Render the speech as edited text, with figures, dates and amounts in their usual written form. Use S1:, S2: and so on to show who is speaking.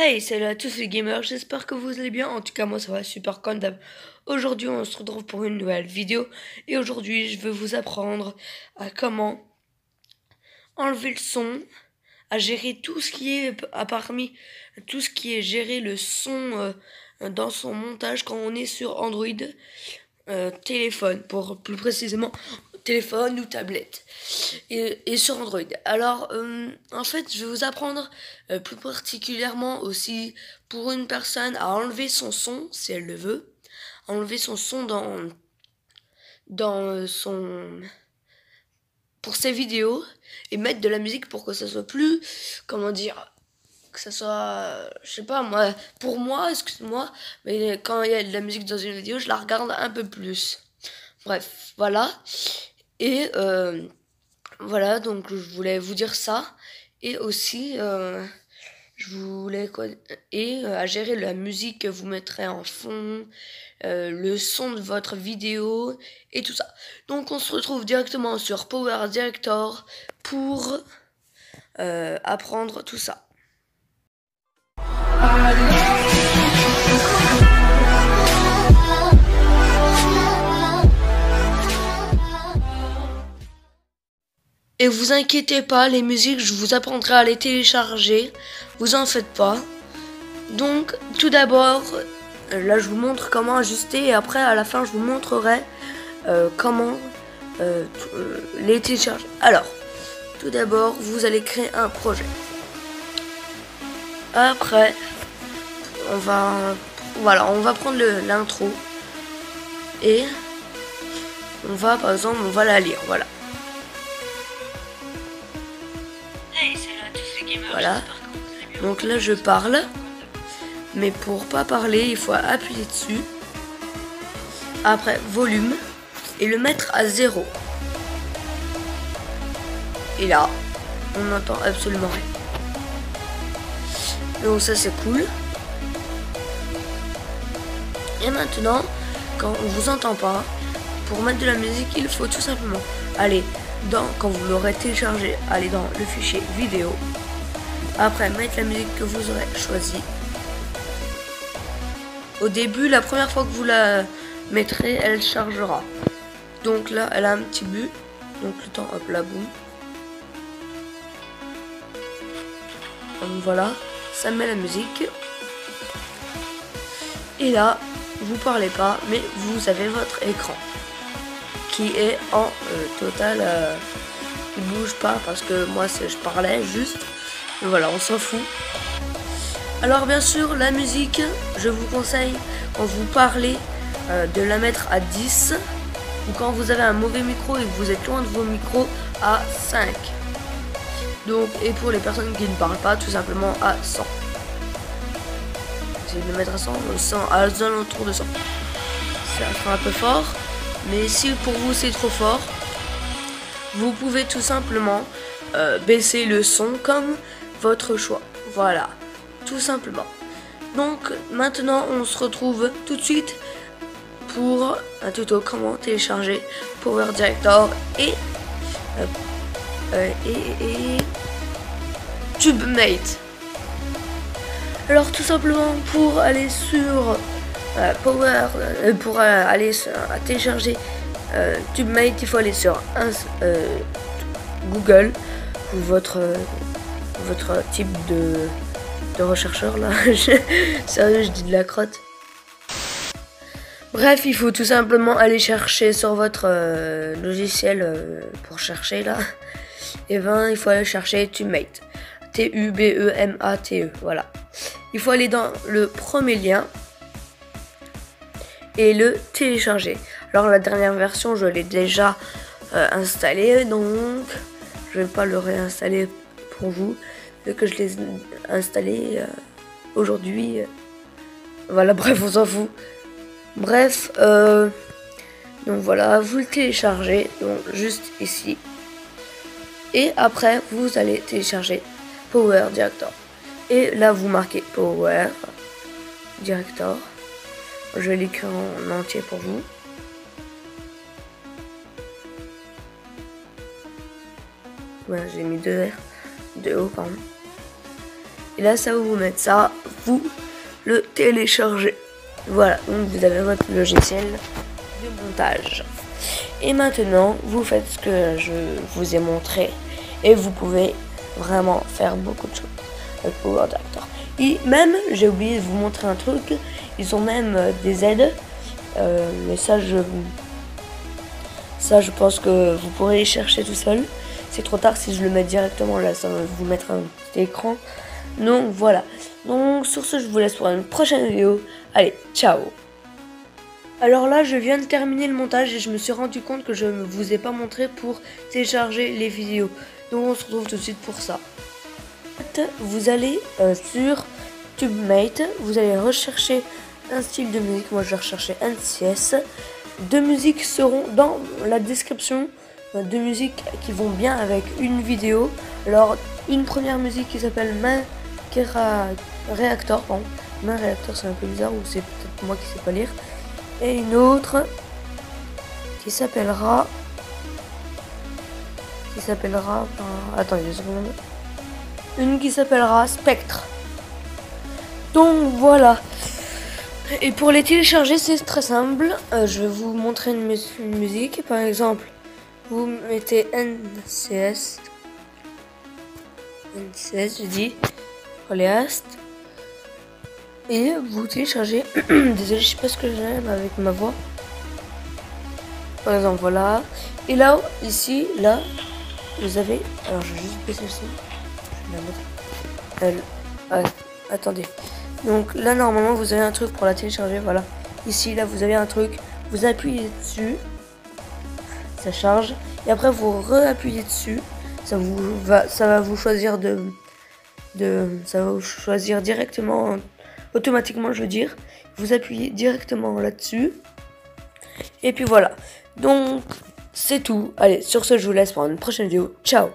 S1: Hey, salut à tous les gamers, j'espère que vous allez bien. En tout cas, moi ça va super comme d'hab. Aujourd'hui, on se retrouve pour une nouvelle vidéo. Et aujourd'hui, je vais vous apprendre à comment enlever le son, à gérer tout ce qui est, parmi tout ce qui est gérer le son dans son montage quand on est sur Android téléphone, pour plus précisément téléphone ou tablette et sur Android. Alors en fait je vais vous apprendre plus particulièrement aussi pour une personne à enlever son son si elle le veut, enlever son son dans son pour ses vidéos et mettre de la musique pour que ça soit plus, comment dire, que ça soit, je sais pas moi, pour moi, excuse-moi, mais quand il y a de la musique dans une vidéo, je la regarde un peu plus. Bref, voilà. Et voilà, donc je voulais vous dire ça. Et aussi, je voulais quoi, et à gérer la musique que vous mettrez en fond, le son de votre vidéo et tout ça. Donc on se retrouve directement sur Power Director pour apprendre tout ça. Et vous inquiétez pas, les musiques, je vous apprendrai à les télécharger. Vous en faites pas. Donc, tout d'abord, là, je vous montre comment ajuster. Et après, à la fin, je vous montrerai comment les télécharger. Alors, tout d'abord, vous allez créer un projet. Après, on va prendre l'intro. Et on va, par exemple, on va la lire. Voilà. Voilà. Donc là je parle, mais pour pas parler il faut appuyer dessus. Après volume et le mettre à 0. Et là on n'entend absolument rien. Donc ça c'est cool. Et maintenant quand on vous entend pas, pour mettre de la musique il faut tout simplement aller quand vous l'aurez téléchargé, aller dans le fichier vidéo. Après, mettre la musique que vous aurez choisie. Au début, la première fois que vous la mettrez, elle chargera. Donc là, elle a un petit but. Donc le temps, hop là, boum. Donc voilà, ça met la musique. Et là, vous parlez pas, mais vous avez votre écran. Qui est en total... qui bouge pas parce que moi, je parlais juste. Voilà, on s'en fout. Alors bien sûr, la musique, je vous conseille, quand vous parlez, de la mettre à 10. Ou quand vous avez un mauvais micro et que vous êtes loin de vos micros, à 5. Donc, et pour les personnes qui ne parlent pas, tout simplement à 100. Essayez de le mettre à 100, à l'entour de 100. Ça sera un peu fort. Mais si pour vous c'est trop fort, vous pouvez tout simplement baisser le son comme votre choix. Voilà, tout simplement. Donc maintenant on se retrouve tout de suite pour un tuto comment télécharger Power Director et TubeMate. Alors tout simplement pour aller sur à télécharger TubeMate, il faut aller sur Google ou votre type de rechercheur là. Sérieux, je dis de la crotte. Bref, il faut tout simplement aller chercher sur votre logiciel pour chercher là. Et ben, il faut aller chercher TubeMate. TUBEMATE, voilà. Il faut aller dans le premier lien et le télécharger. Alors la dernière version, je l'ai déjà installée, donc je vais pas le réinstaller pour vous, vu que je l'ai installé aujourd'hui. Voilà, bref, on s'en fout. Bref, donc voilà, vous le téléchargez, donc juste ici. Et après, vous allez télécharger Power Director. Et là, vous marquez Power Director. Je vais l'écrire en entier pour vous. Ouais, j'ai mis 2 O, pardon. Et là, ça va vous mettre ça, vous le téléchargez. Voilà, donc vous avez votre logiciel de montage. Et maintenant, vous faites ce que je vous ai montré. Et vous pouvez vraiment faire beaucoup de choses avec Power Director. Et même, j'ai oublié de vous montrer un truc, ils ont même des aides. Mais ça, je pense que vous pourrez les chercher tout seul. C'est trop tard si je le mets directement là, ça va vous mettre un petit écran. Donc voilà. Donc sur ce, je vous laisse pour une prochaine vidéo. Allez, ciao. Alors là, je viens de terminer le montage et je me suis rendu compte que je ne vous ai pas montré pour télécharger les vidéos. Donc on se retrouve tout de suite pour ça. Vous allez sur TubeMate, vous allez rechercher un style de musique. Moi, je vais rechercher NCS. Deux musiques seront dans la description. Deux musiques qui vont bien avec une vidéo. Alors, une première musique qui s'appelle Main Reactor. Bon, Main Reactor, c'est un peu bizarre, ou c'est peut-être moi qui sais pas lire. Et une autre qui s'appellera. Attendez 2 secondes. Une qui s'appellera Spectre. Donc voilà. Et pour les télécharger, c'est très simple. Je vais vous montrer une musique. Par exemple, vous mettez NCS, je dis, Oleast. Et vous téléchargez. Désolé, je sais pas ce que j'aime avec ma voix. Par exemple, voilà. Et là, ici, là, vous avez. Alors, je vais juste baisser le son. Je vais la mettre. Attendez. Donc là, normalement, vous avez un truc pour la télécharger. Voilà. Ici, là, vous avez un truc. Vous appuyez dessus. Ça charge. Et après, vous re-appuyez dessus. Ça va vous choisir ça va vous choisir directement. Automatiquement, je veux dire, vous appuyez directement là-dessus. Et puis voilà. Donc, c'est tout. Allez, sur ce, je vous laisse pour une prochaine vidéo. Ciao!